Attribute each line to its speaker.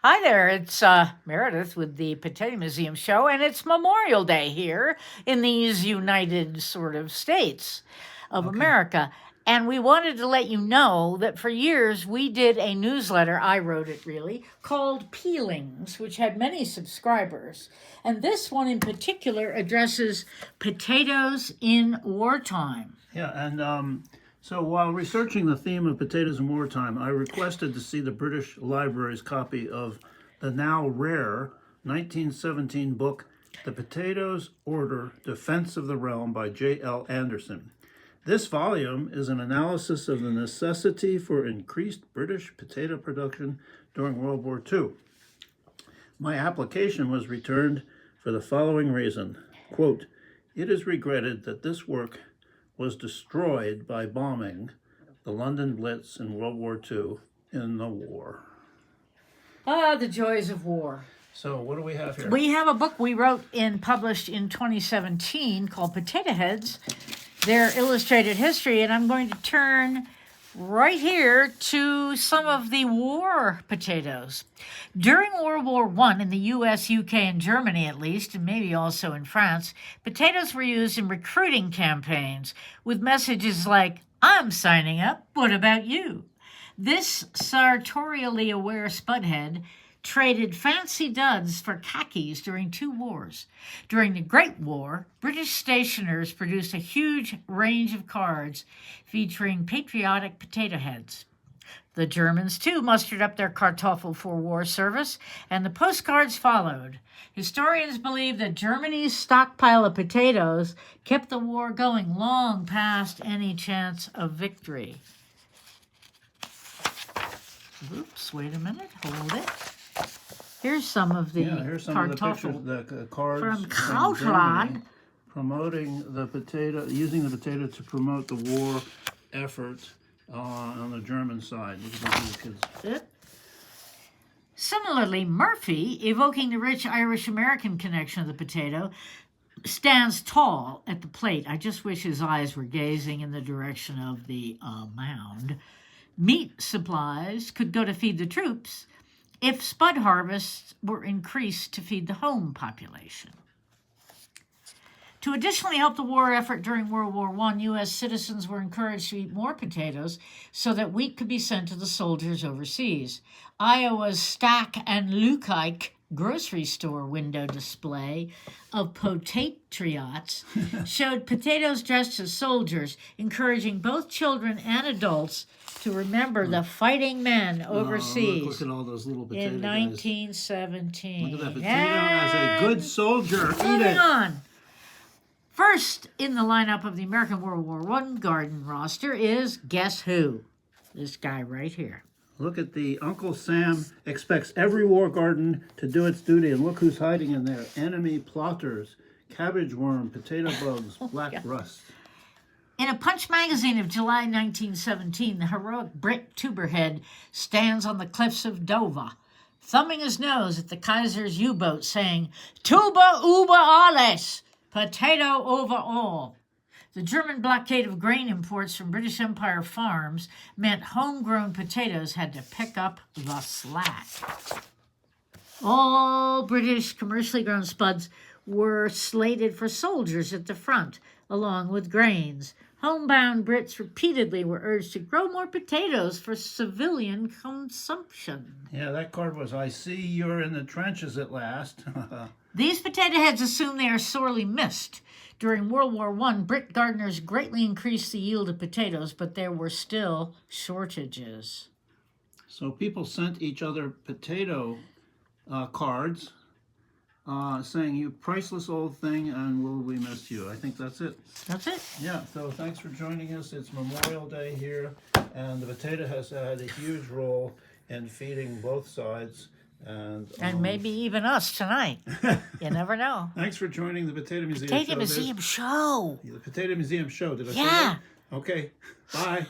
Speaker 1: Hi there, it's Meredith with the Potato Museum Show, and it's Memorial Day here in these United sort of states of America. And we wanted to let you know that for years we did a newsletter, I wrote it really, called Peelings, which had many subscribers. And this one in particular addresses potatoes in wartime.
Speaker 2: Yeah, and so while researching the theme of potatoes in wartime, I requested to see the British Library's copy of the now rare 1917 book, The Potatoes Order, Defense of the Realm by J.L. Anderson. This volume is an analysis of the necessity for increased British potato production during World War II. My application was returned for the following reason, quote, "It is regretted that this work was destroyed by bombing the London Blitz in World War II in the war."
Speaker 1: Ah, the joys of war.
Speaker 2: So what do we have here?
Speaker 1: We have a book we wrote and published in 2017 called Potato Heads, Their Illustrated History, and I'm going to turn right here to some of the war potatoes. During World War I, in the US, UK, and Germany at least, and maybe also in France, potatoes were used in recruiting campaigns with messages like, "I'm signing up, what about you?" This sartorially aware spudhead traded fancy duds for khakis during two wars. During the Great War, British stationers produced a huge range of cards featuring patriotic potato heads. The Germans, too, mustered up their Kartoffel for war service, and the postcards followed. Historians believe that Germany's stockpile of potatoes kept the war going long past any chance of victory. Oops, wait a minute, hold it. Here's some of the
Speaker 2: here's some of the pictures, the cards
Speaker 1: from
Speaker 2: Germany
Speaker 1: Kaufland.
Speaker 2: promoting the potato, using the potato to promote the war effort on the German side.
Speaker 1: Kids. Similarly, Murphy, evoking the rich Irish-American connection of the potato, stands tall at the plate. I just wish his eyes were gazing in the direction of the mound. Meat supplies could go to feed the troops if spud harvests were increased to feed the home population. To additionally help the war effort during World War I, U.S. citizens were encouraged to eat more potatoes so that wheat could be sent to the soldiers overseas. Iowa's Stack and Lukike grocery store window display of Potatriots showed potatoes dressed as soldiers, encouraging both children and adults to remember the fighting men overseas.
Speaker 2: Look at all those little potato
Speaker 1: in 1917.
Speaker 2: Look at that potato as a good soldier.
Speaker 1: Moving on. First in the lineup of the American World War I garden roster is, guess who? This guy right here.
Speaker 2: Look at the Uncle Sam expects every war garden to do its duty, and look who's hiding in there. Enemy plotters, cabbage worm, potato bugs, black rust.
Speaker 1: In a Punch magazine of July 1917, the heroic Brit Tuberhead stands on the cliffs of Dover, thumbing his nose at the Kaiser's U-boat, saying, "Tuber über alles, potato over all." The German blockade of grain imports from British Empire farms meant homegrown potatoes had to pick up the slack. All British commercially grown spuds were slated for soldiers at the front, along with grains. Homebound Brits repeatedly were urged to grow more potatoes for civilian consumption.
Speaker 2: Yeah, that card was, "I see you're in the trenches at last."
Speaker 1: These potato heads assume they are sorely missed. During World War I, Brit gardeners greatly increased the yield of potatoes, but there were still shortages.
Speaker 2: So people sent each other potato cards saying, "You priceless old thing, and will we miss you." I think that's it.
Speaker 1: That's it.
Speaker 2: Yeah, so thanks for joining us. It's Memorial Day here, and the potato has had a huge role in feeding both sides. And
Speaker 1: maybe even us tonight. You never know.
Speaker 2: Thanks for joining the Potato Museum Show.
Speaker 1: Potato Museum Show.
Speaker 2: The Potato Museum Show. Did I say
Speaker 1: Yeah.
Speaker 2: that? Okay. Bye.